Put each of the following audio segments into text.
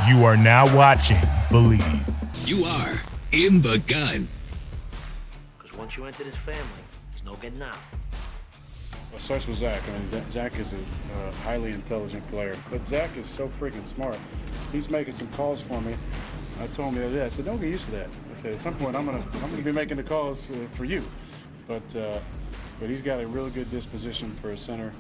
You are now watching Believe. You are in the gun. Because once you enter this family, there's no getting out. Well, it starts with Zach. I mean, Zach is a highly intelligent player, but Zach is so freaking smart. He's making some calls for me. I told him the other day, I said, don't get used to that. I said, at some point, I'm gonna be making the calls for you. But he's got a really good disposition for a center.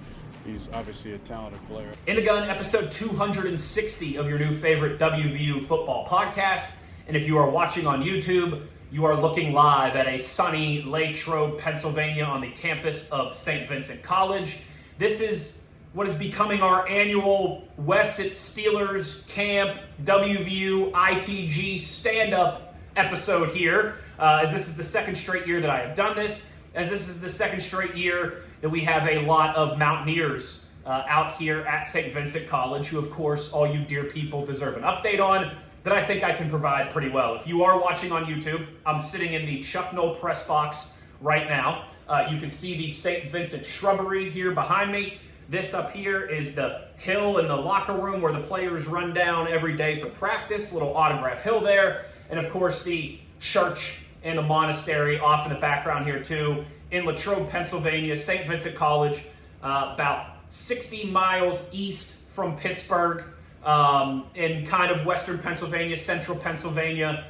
He's obviously a talented player. In the Gun, episode 260 of your new favorite WVU football podcast. And if you are watching on YouTube, you are looking live at a sunny Latrobe, Pennsylvania on the campus of St. Vincent College. This is what is becoming our annual Wesset Steelers Camp WVU ITG stand-up episode here, as this is the second straight year that I have done this, as this is the second straight year that we have a lot of Mountaineers out here at St. Vincent College, who, of course, all you dear people deserve an update on, that I think I can provide pretty well. If you are watching on YouTube, I'm sitting in the Chuck Noll press box right now. You can see the St. Vincent shrubbery here behind me. This up here is the hill in the locker room where the players run down every day for practice, little autograph hill there. And of course the church and the monastery off in the background here too. In Latrobe, Pennsylvania, St. Vincent College, about 60 miles east from Pittsburgh, in kind of western Pennsylvania, central Pennsylvania.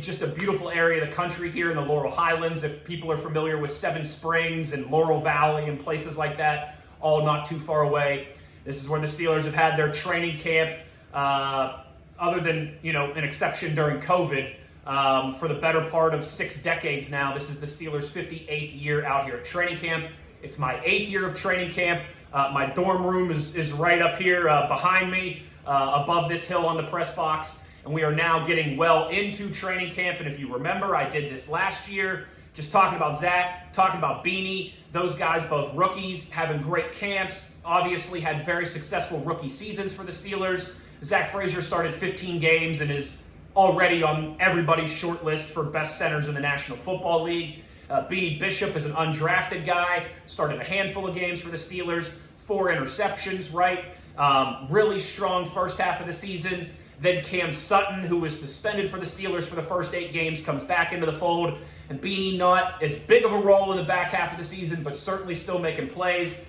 Just a beautiful area of the country here in the Laurel Highlands. If people are familiar with Seven Springs and Laurel Valley and places like that, all not too far away. This is where the Steelers have had their training camp, other than, an exception during COVID. For the better part of 6 decades now. This is the Steelers' 58th year out here at training camp. It's my 8th year of training camp. My dorm room is right up here behind me, above this hill on the press box. And we are now getting well into training camp. And if you remember, I did this last year, just talking about Zach, talking about Beanie. Those guys, both rookies, having great camps, obviously had very successful rookie seasons for the Steelers. Zach Frazier started 15 games and is already on everybody's short list for best centers in the National Football League. Beanie Bishop is an undrafted guy, started a handful of games for the Steelers, 4 interceptions, right? Really strong first half of the season. Then Cam Sutton, who was suspended for the Steelers for the first 8 games, comes back into the fold. And Beanie, not as big of a role in the back half of the season, but certainly still making plays.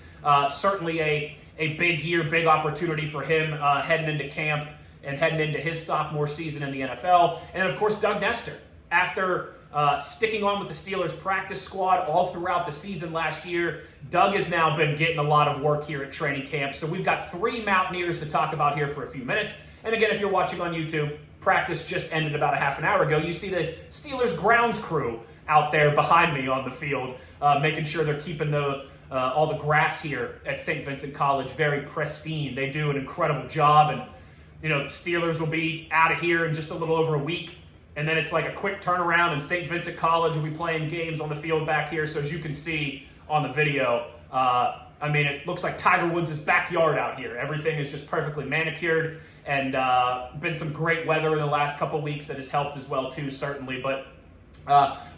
Certainly a big year, big opportunity for him heading into camp and heading into his sophomore season in the NFL. And, of course, Doug Nestor. After sticking on with the Steelers practice squad all throughout the season last year, Doug has now been getting a lot of work here at training camp. So we've got 3 Mountaineers to talk about here for a few minutes. And again, if you're watching on YouTube, practice just ended about a half an hour ago. You see the Steelers grounds crew out there behind me on the field, making sure they're keeping all the grass here at St. Vincent College very pristine. They do an incredible job, and Steelers will be out of here in just a little over a week, and then it's like a quick turnaround, and St. Vincent College will be playing games on the field back here. So as you can see on the video, it looks like Tiger Woods' backyard out here. Everything is just perfectly manicured, and been some great weather in the last couple weeks that has helped as well too, certainly. But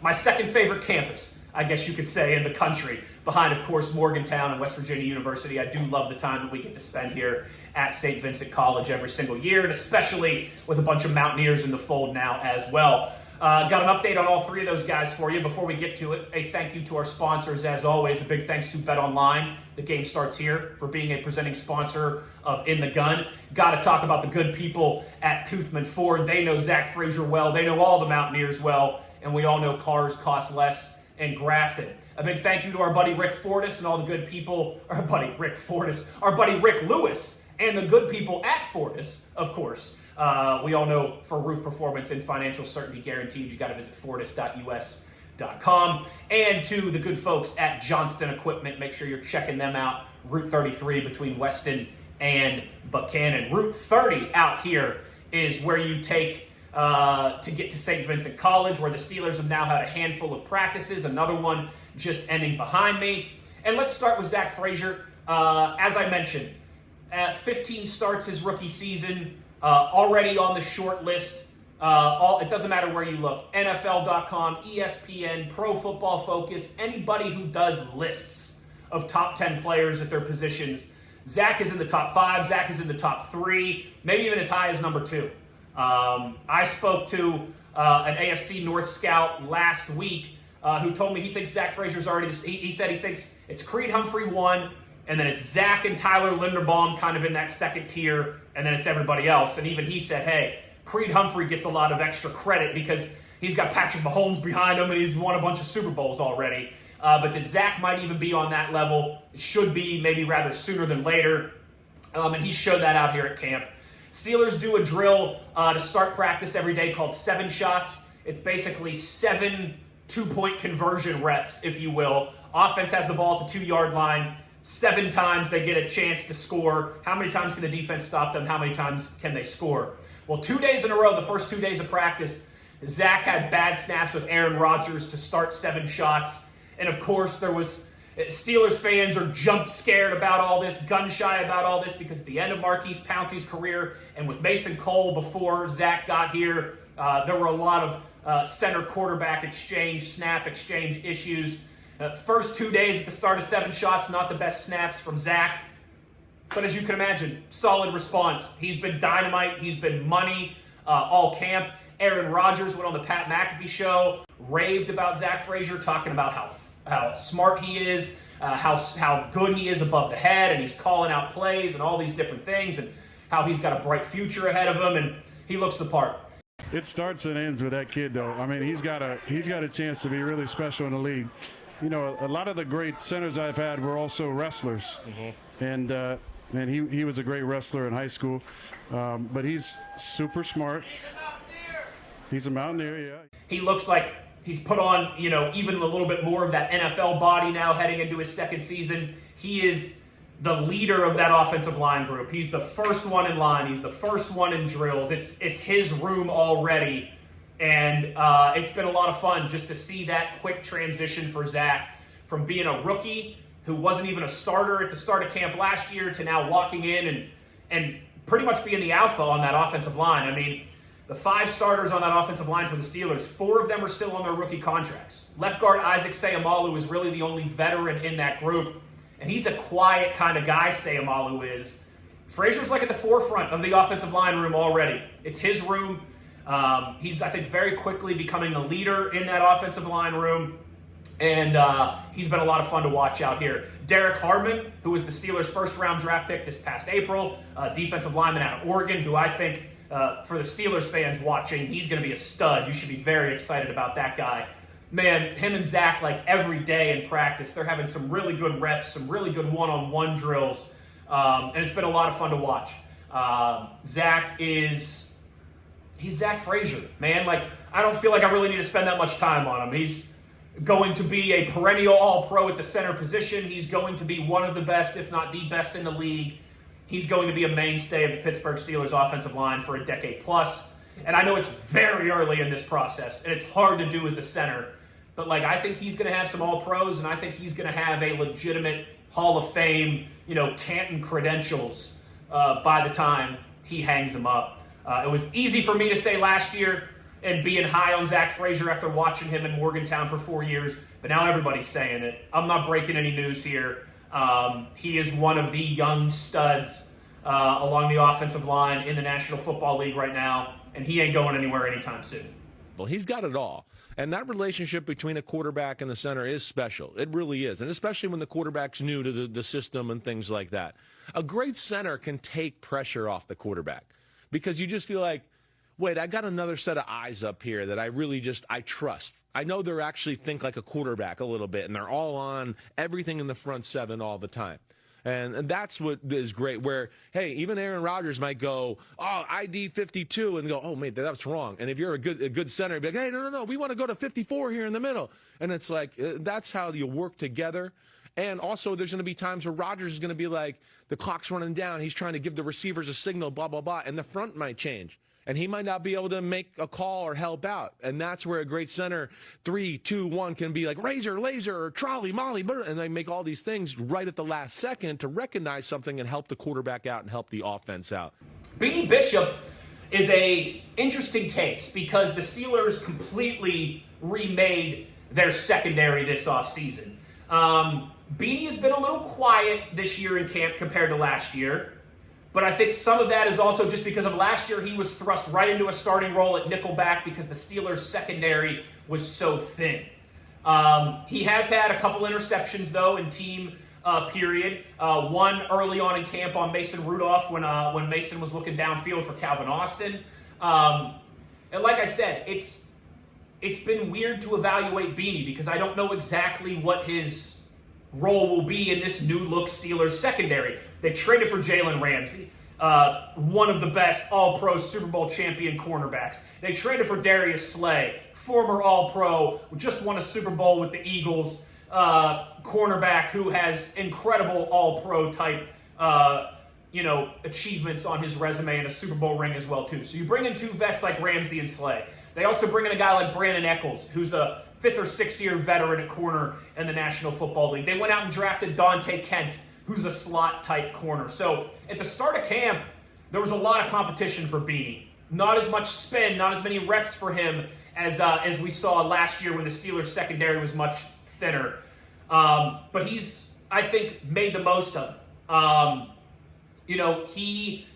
my second favorite campus, I guess you could say, in the country, behind, of course, Morgantown and West Virginia University. I do love the time that we get to spend here at St. Vincent College every single year, and especially with a bunch of Mountaineers in the fold now as well. Got an update on all 3 of those guys for you. Before we get to it, a thank you to our sponsors, as always. A big thanks to BetOnline. The game starts here, for being a presenting sponsor of In the Gun. Got to talk about the good people at Toothman Ford. They know Zach Frazier well. They know all the Mountaineers well, and we all know cars cost less in Grafton. A big thank you to our buddy Rick Fortis and all the good people, our buddy Rick Lewis, and the good people at Fortis, of course. We all know for roof performance and financial certainty guaranteed, you got to visit fortis.us.com. And to the good folks at Johnston Equipment, make sure you're checking them out. Route 33 between Weston and Buchanan. Route 30 out here is where you take to get to St. Vincent College, where the Steelers have now had a handful of practices, another one just ending behind me. And let's start with Zach Frazier. As I mentioned, 15 starts his rookie season, already on the short list. It doesn't matter where you look. NFL.com, ESPN, Pro Football Focus, anybody who does lists of top 10 players at their positions, Zach is in the top 5. Zach is in the top 3, maybe even as high as number 2. I spoke to an AFC North scout last week who told me he thinks Zach Frazier's already, he said he thinks it's Creed Humphrey 1, and then it's Zach and Tyler Linderbaum kind of in that second tier, and then it's everybody else. And even he said, hey, Creed Humphrey gets a lot of extra credit because he's got Patrick Mahomes behind him and he's won a bunch of Super Bowls already. But that Zach might even be on that level. It should be maybe rather sooner than later. And he showed that out here at camp. Steelers do a drill to start practice every day called 7 shots. It's basically 7 2-point conversion reps, if you will. Offense has the ball at the 2-yard line. 7 times they get a chance to score. How many times can the defense stop them? How many times can they score? Well, 2 days in a row, the first 2 days of practice, Zach had bad snaps with Aaron Rodgers to start 7 shots. And of course, there was Steelers fans are jump scared about all this, gun shy about all this, because at the end of Marquise Pouncey's career and with Mason Cole before Zach got here, there were a lot of center quarterback exchange, snap exchange issues. First 2 days at the start of 7 shots, not the best snaps from Zach. But as you can imagine, solid response. He's been dynamite. He's been money all camp. Aaron Rodgers went on the Pat McAfee show, raved about Zach Frazier, talking about how smart he is, how good he is above the head, and he's calling out plays and all these different things, and how he's got a bright future ahead of him, and he looks the part. It starts and ends with that kid, though. I mean, he's got a chance to be really special in the league. You know, a lot of the great centers I've had were also wrestlers, and he was a great wrestler in high school, but he's super smart. He's a Mountaineer, yeah. He looks like he's put on, even a little bit more of that NFL body now heading into his second season. He is the leader of that offensive line group. He's the first one in line. He's the first one in drills. It's his room already. And it's been a lot of fun just to see that quick transition for Zach from being a rookie who wasn't even a starter at the start of camp last year to now walking in and pretty much being the alpha on that offensive line. I mean, the 5 starters on that offensive line for the Steelers, 4 of them are still on their rookie contracts. Left guard Isaac Seumalo is really the only veteran in that group, and he's a quiet kind of guy, Seumalo is. Frazier's like at the forefront of the offensive line room already. It's his room. He's, I think, very quickly becoming the leader in that offensive line room, and he's been a lot of fun to watch out here. Derek Hardman, who was the Steelers' first-round draft pick this past April, defensive lineman out of Oregon, who I think, for the Steelers fans watching, he's going to be a stud. You should be very excited about that guy. Man, him and Zach, like every day in practice, they're having some really good reps, some really good one-on-one drills, and it's been a lot of fun to watch. He's Zach Frazier, man. Like, I don't feel like I really need to spend that much time on him. He's going to be a perennial All-Pro at the center position. He's going to be one of the best, if not the best in the league. He's going to be a mainstay of the Pittsburgh Steelers offensive line for a decade plus. And I know it's very early in this process, and it's hard to do as a center. But, I think he's going to have some All-Pros, and I think he's going to have a legitimate Hall of Fame, Canton credentials by the time he hangs them up. It was easy for me to say last year and being high on Zach Frazier after watching him in Morgantown for 4 years, but now everybody's saying it. I'm not breaking any news here. He is one of the young studs along the offensive line in the National Football League right now, and he ain't going anywhere anytime soon. Well, he's got it all. And that relationship between a quarterback and the center is special. It really is. And especially when the quarterback's new to the system and things like that. A great center can take pressure off the quarterback because you just feel like, wait, I got another set of eyes up here that I trust. I know they're actually think like a quarterback a little bit, and they're all on everything in the front 7 all the time. And that's what is great, where, hey, even Aaron Rodgers might go, oh, ID 52, and go, oh, mate, that's wrong. And if you're a good center, you'd be like, hey, no, we want to go to 54 here in the middle. And it's like, that's how you work together. And also, there's going to be times where Rodgers is going to be like, the clock's running down, he's trying to give the receivers a signal, blah, blah, blah, and the front might change. And he might not be able to make a call or help out. And that's where a great center, 3, 2, 1, can be like razor, laser, or trolley, molly, and they make all these things right at the last second to recognize something and help the quarterback out and help the offense out. Beanie Bishop is a interesting case because the Steelers completely remade their secondary this offseason. Beanie has been a little quiet this year in camp compared to last year, but I think some of that is also just because of last year he was thrust right into a starting role at nickelback because the Steelers' secondary was so thin. He has had a couple interceptions, though, in team period. One early on in camp on Mason Rudolph when Mason was looking downfield for Calvin Austin. And like I said, it's been weird to evaluate Beanie because I don't know exactly what his role will be in this new-look Steelers secondary. They traded for Jalen Ramsey, one of the best All-Pro Super Bowl champion cornerbacks. They traded for Darius Slay, former All-Pro, who just won a Super Bowl with the Eagles, cornerback who has incredible All-Pro type achievements on his resume and a Super Bowl ring as well, too. So you bring in two vets like Ramsey and Slay. They also bring in a guy like Brandon Echols, who's a 5th or 6th year veteran at corner in the National Football League. They went out and drafted Dante Kent, who's a slot-type corner. So at the start of camp, there was a lot of competition for Beanie. Not as much spin, not as many reps for him as we saw last year when the Steelers' secondary was much thinner. But he's, I think, made the most of it. He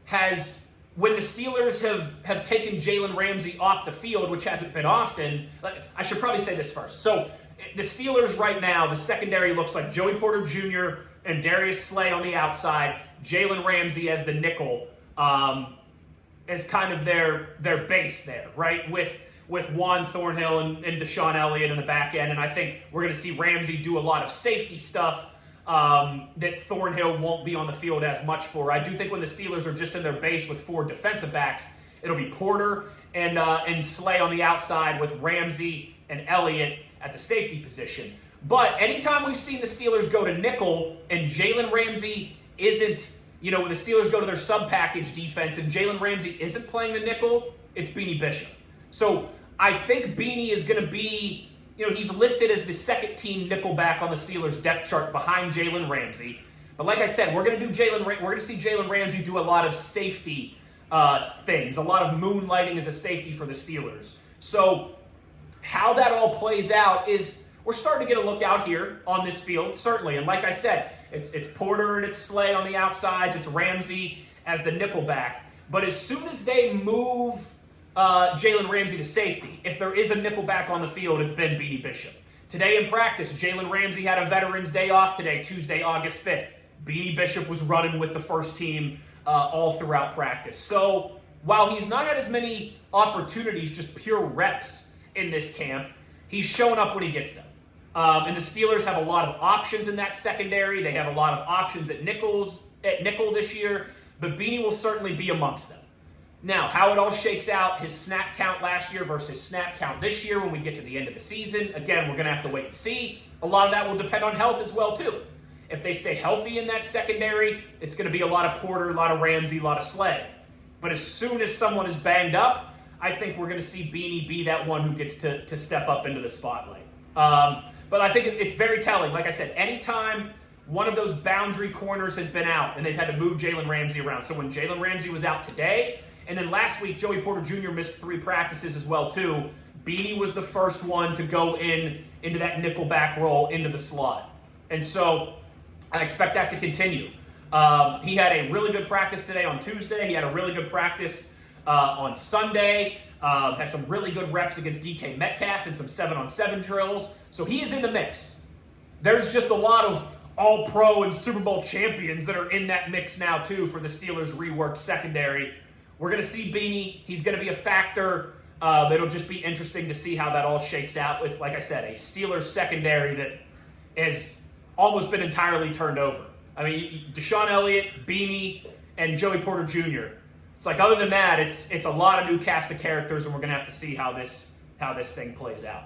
has... When the Steelers have taken Jalen Ramsey off the field, which hasn't been often, I should probably say this first. So the Steelers right now, the secondary looks like Joey Porter Jr. and Darius Slay on the outside, Jalen Ramsey as the nickel, as kind of their base there, right? With Juan Thornhill and Deshaun Elliott in the back end. And I think we're going to see Ramsey do a lot of safety stuff that Thornhill won't be on the field as much for. I do think when the Steelers are just in their base with 4 defensive backs, it'll be Porter and Slay on the outside with Ramsey and Elliott at the safety position. But anytime we've seen the Steelers go to nickel and Jalen Ramsey isn't, when the Steelers go to their sub-package defense and Jalen Ramsey isn't playing the nickel, it's Beanie Bishop. So I think Beanie is going to be... he's listed as the second-team nickelback on the Steelers' depth chart behind Jalen Ramsey. But like I said, we're going to see Jalen Ramsey do a lot of safety things, a lot of moonlighting as a safety for the Steelers. So how that all plays out is we're starting to get a look out here on this field, certainly. And like I said, it's Porter and it's Slay on the outsides. It's Ramsey as the nickelback. But as soon as they move Jalen Ramsey to safety, if there is a nickelback on the field, it's been Beanie Bishop. Today in practice, Jalen Ramsey had a Veterans Day off today, Tuesday, August 5th. Beanie Bishop was running with the first team all throughout practice. So while he's not had as many opportunities, just pure reps in this camp, he's showing up when he gets them. And the Steelers have a lot of options in that secondary. They have a lot of options at nickel this year, but Beanie will certainly be amongst them. Now, how it all shakes out, his snap count last year versus snap count this year when we get to the end of the season, again, we're going to have to wait and see. A lot of that will depend on health as well, too. If they stay healthy in that secondary, it's going to be a lot of Porter, a lot of Ramsey, a lot of Slay. But as soon as someone is banged up, I think we're going to see Beanie be that one who gets to step up into the spotlight. But I think it's very telling. Like I said, anytime one of those boundary corners has been out and they've had to move Jalen Ramsey around. So when Jalen Ramsey was out today, and then last week, Joey Porter Jr. missed 3 practices as well, too. Beanie was the first one to go into that nickelback role, into the slot. And so I expect that to continue. He had a really good practice today on Tuesday. He had a really good practice on Sunday. Had some really good reps against DK Metcalf and some 7-on-7 drills. So he is in the mix. There's just a lot of All-Pro and Super Bowl champions that are in that mix now, too, for the Steelers' reworked secondary. We're going to see Beanie. He's going to be a factor. It'll just be interesting to see how that all shakes out with, like I said, a Steelers secondary that has almost been entirely turned over. I mean, Deshaun Elliott, Beanie, and Joey Porter Jr. It's like, other than that, it's a lot of new cast of characters, and we're going to have to see how this thing plays out.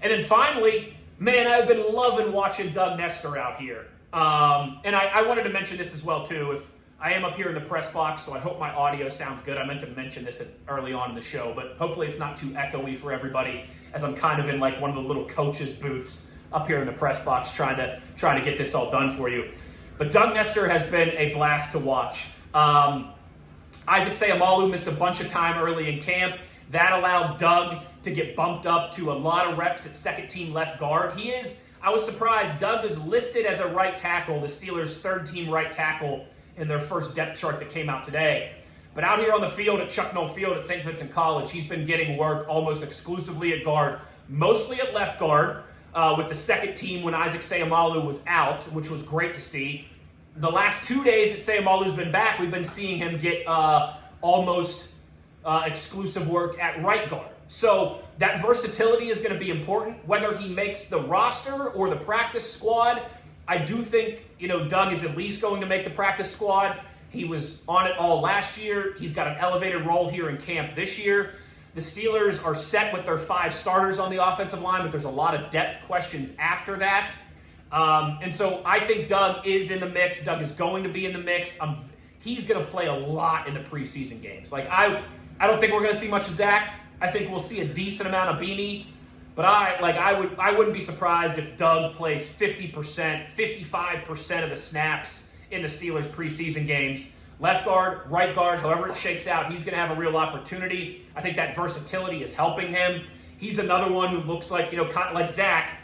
And then finally, man, I've been loving watching Doug Nestor out here. And I wanted to mention this as well, too. If I am up here in the press box, so I hope my audio sounds good. I meant to mention this early on in the show, but hopefully it's not too echoey for everybody, as I'm kind of in like one of the little coaches' booths up here in the press box trying to get this all done for you. But Doug Nestor has been a blast to watch. Isaac Seumalo missed a bunch of time early in camp. That allowed Doug to get bumped up to a lot of reps at second-team left guard. He is I was surprised. Doug is listed as a right tackle, the Steelers' third-team right tackle in their first depth chart that came out today. But out here on the field at Chuck Noll Field at St. Vincent College, he's been getting work almost exclusively at guard, mostly at left guard, with the second team when Isaac Seumalo was out, which was great to see. The last 2 days that Seumalo's been back, we've been seeing him get almost exclusive work at right guard. So that versatility is going to be important, whether he makes the roster or the practice squad. I do think, Doug is at least going to make the practice squad. He was on it all last year. He's got an elevated role here in camp this year. The Steelers are set with their 5 starters on the offensive line, but there's a lot of depth questions after that. And so I think Doug is in the mix. Doug is going to be in the mix. He's going to play a lot in the preseason games. I don't think we're going to see much of Zach. I think we'll see a decent amount of Beanie. But I wouldn't be surprised if Doug plays 50%, 55% of the snaps in the Steelers preseason games. Left guard, right guard, however it shakes out, he's going to have a real opportunity. I think that versatility is helping him. He's another one who looks like, kind of like Zach.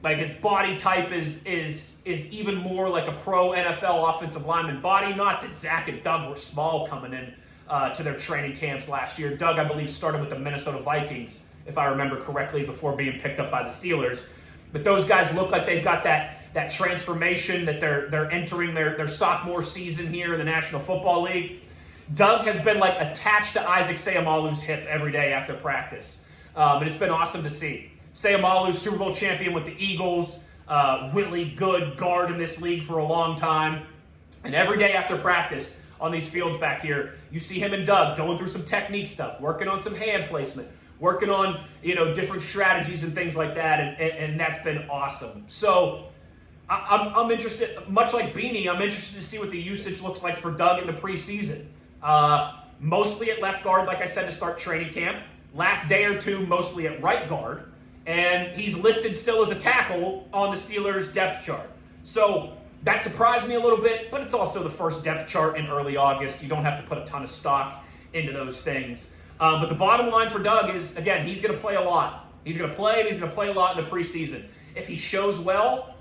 Like his body type is even more like a pro NFL offensive lineman body. Not that Zach and Doug were small coming in to their training camps last year. Doug, I believe, started with the Minnesota Vikings, if I remember correctly, before being picked up by the Steelers. But those guys look like they've got that transformation, that they're entering their sophomore season here in the National Football League. Doug has been attached to Isaac Seumalo's hip every day after practice. And it's been awesome to see. Seumalo, Super Bowl champion with the Eagles, really good guard in this league for a long time. And every day after practice on these fields back here, you see him and Doug going through some technique stuff, working on some hand placement, working on different strategies and things like that, and that's been awesome. So I'm interested, much like Beanie, I'm interested to see what the usage looks like for Doug in the preseason. Mostly at left guard, like I said, to start training camp. Last day or two, mostly at right guard. And he's listed still as a tackle on the Steelers' depth chart. So that surprised me a little bit, but it's also the first depth chart in early August. You don't have to put a ton of stock into those things. But the bottom line for Doug is, again, he's going to play a lot. He's going to play, and he's going to play a lot in the preseason. If he shows well,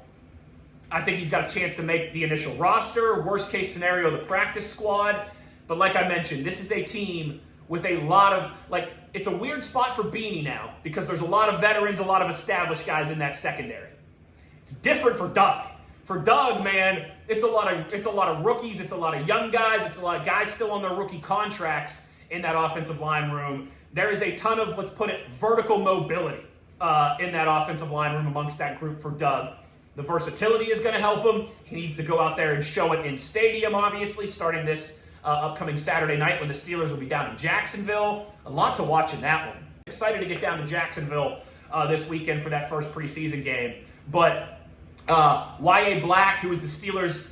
I think he's got a chance to make the initial roster. Worst case scenario, the practice squad. But like I mentioned, this is a team with a lot of, it's a weird spot for Beanie now because there's a lot of veterans, a lot of established guys in that secondary. It's different for Doug. For Doug, man, it's a lot of rookies, it's a lot of young guys, it's a lot of guys still on their rookie contracts in that offensive line room. There is a ton of, let's put it, vertical mobility in that offensive line room amongst that group for Doug. The versatility is going to help him. He needs to go out there and show it in stadium, obviously, starting this upcoming Saturday night when the Steelers will be down in Jacksonville. A lot to watch in that one. Excited to get down to Jacksonville this weekend for that first preseason game. But Y.A. Black, who was the Steelers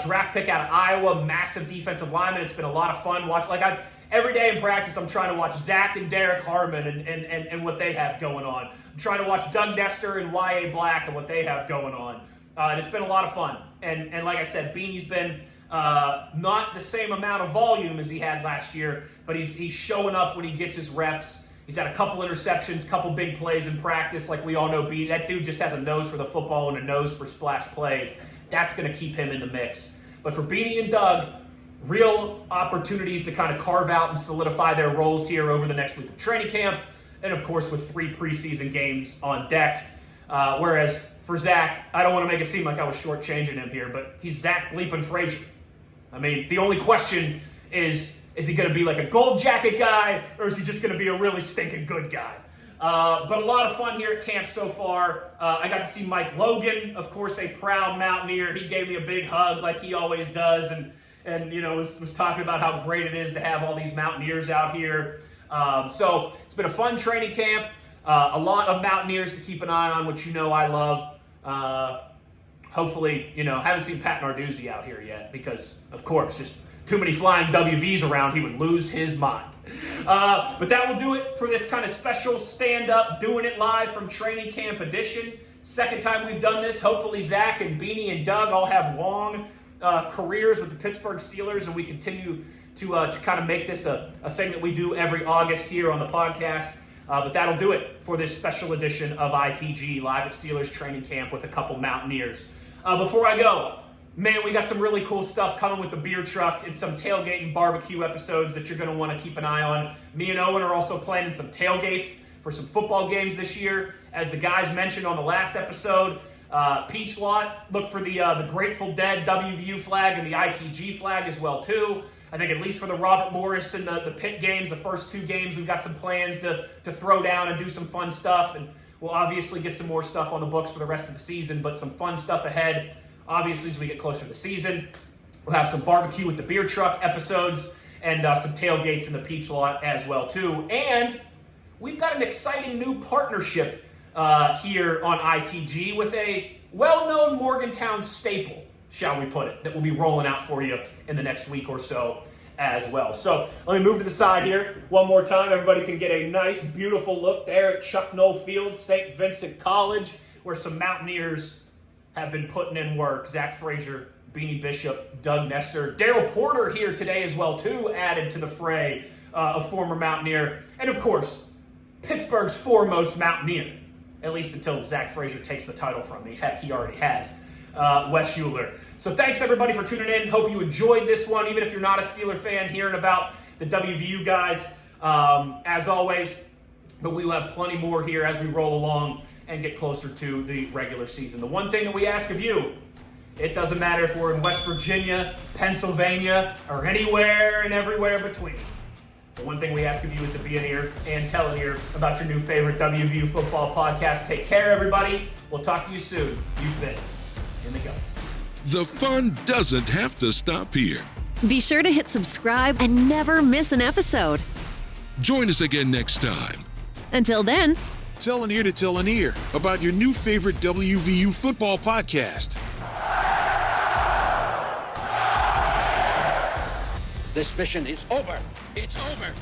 draft pick out of Iowa, massive defensive lineman. It's been a lot of fun watching. Every day in practice, I'm trying to watch Zach and Derek Harmon and what they have going on. I'm trying to watch Doug Nestor and Y.A. Black and what they have going on. And it's been a lot of fun. And like I said, Beanie's been not the same amount of volume as he had last year, but he's showing up when he gets his reps. He's had a couple interceptions, couple big plays in practice. Like we all know, Beanie, that dude just has a nose for the football and a nose for splash plays. That's going to keep him in the mix. But for Beanie and Doug, real opportunities to kind of carve out and solidify their roles here over the next week of training camp, and of course with 3 preseason games on deck. Whereas for Zach, I don't want to make it seem like I was shortchanging him here, but he's Zach bleeping Frazier. I mean, the only question is he going to be like a gold jacket guy, or is he just going to be a really stinking good guy? But a lot of fun here at camp so far. I got to see Mike Logan, of course, a proud Mountaineer. He gave me a big hug like he always does, and was talking about how great it is to have all these Mountaineers out here. So it's been a fun training camp. A lot of Mountaineers to keep an eye on, which I love. Hopefully, haven't seen Pat Narduzzi out here yet because, of course, just too many flying WVs around. He would lose his mind. But that will do it for this kind of special stand-up, doing it live from training camp edition. Second time we've done this. Hopefully Zach and Beanie and Doug all have long careers with the Pittsburgh Steelers, and we continue to kind of make this a thing that we do every August here on the podcast. But that'll do it for this special edition of ITG, live at Steelers training camp with a couple Mountaineers. Before I go, man, we got some really cool stuff coming with the beer truck and some tailgate and barbecue episodes that you're going to want to keep an eye on. Me and Owen are also planning some tailgates for some football games this year. As the guys mentioned on the last episode, Peach Lot, look for the Grateful Dead WVU flag and the ITG flag as well, too. I think at least for the Robert Morris and the Pitt games, the first 2 games, we've got some plans to throw down and do some fun stuff. And we'll obviously get some more stuff on the books for the rest of the season, but some fun stuff ahead. Obviously, as we get closer to the season, we'll have some barbecue with the beer truck episodes and some tailgates in the Peach Lot as well, too. And we've got an exciting new partnership here on ITG with a well-known Morgantown staple, shall we put it, that we'll be rolling out for you in the next week or so as well. So let me move to the side here one more time. Everybody can get a nice, beautiful look there at Chuck Noll Field, St. Vincent College, where some Mountaineers have been putting in work. Zach Frazier, Beanie Bishop, Doug Nestor, Daryl Porter here today as well, too, added to the fray, a former Mountaineer. And, of course, Pittsburgh's foremost Mountaineer, at least until Zach Frazier takes the title from me. Heck, he already has. Wes Uhler. So thanks, everybody, for tuning in. Hope you enjoyed this one, even if you're not a Steeler fan, hearing about the WVU guys, as always. But we will have plenty more here as we roll along and get closer to the regular season. The one thing that we ask of you, it doesn't matter if we're in West Virginia, Pennsylvania, or anywhere and everywhere between. The one thing we ask of you is to be an ear and tell an ear about your new favorite WVU football podcast. Take care, everybody. We'll talk to you soon. You've been in the Gun. The fun doesn't have to stop here. Be sure to hit subscribe and never miss an episode. Join us again next time. Until then, Tell an ear to tell an ear about your new favorite WVU football podcast. This mission is over. It's over.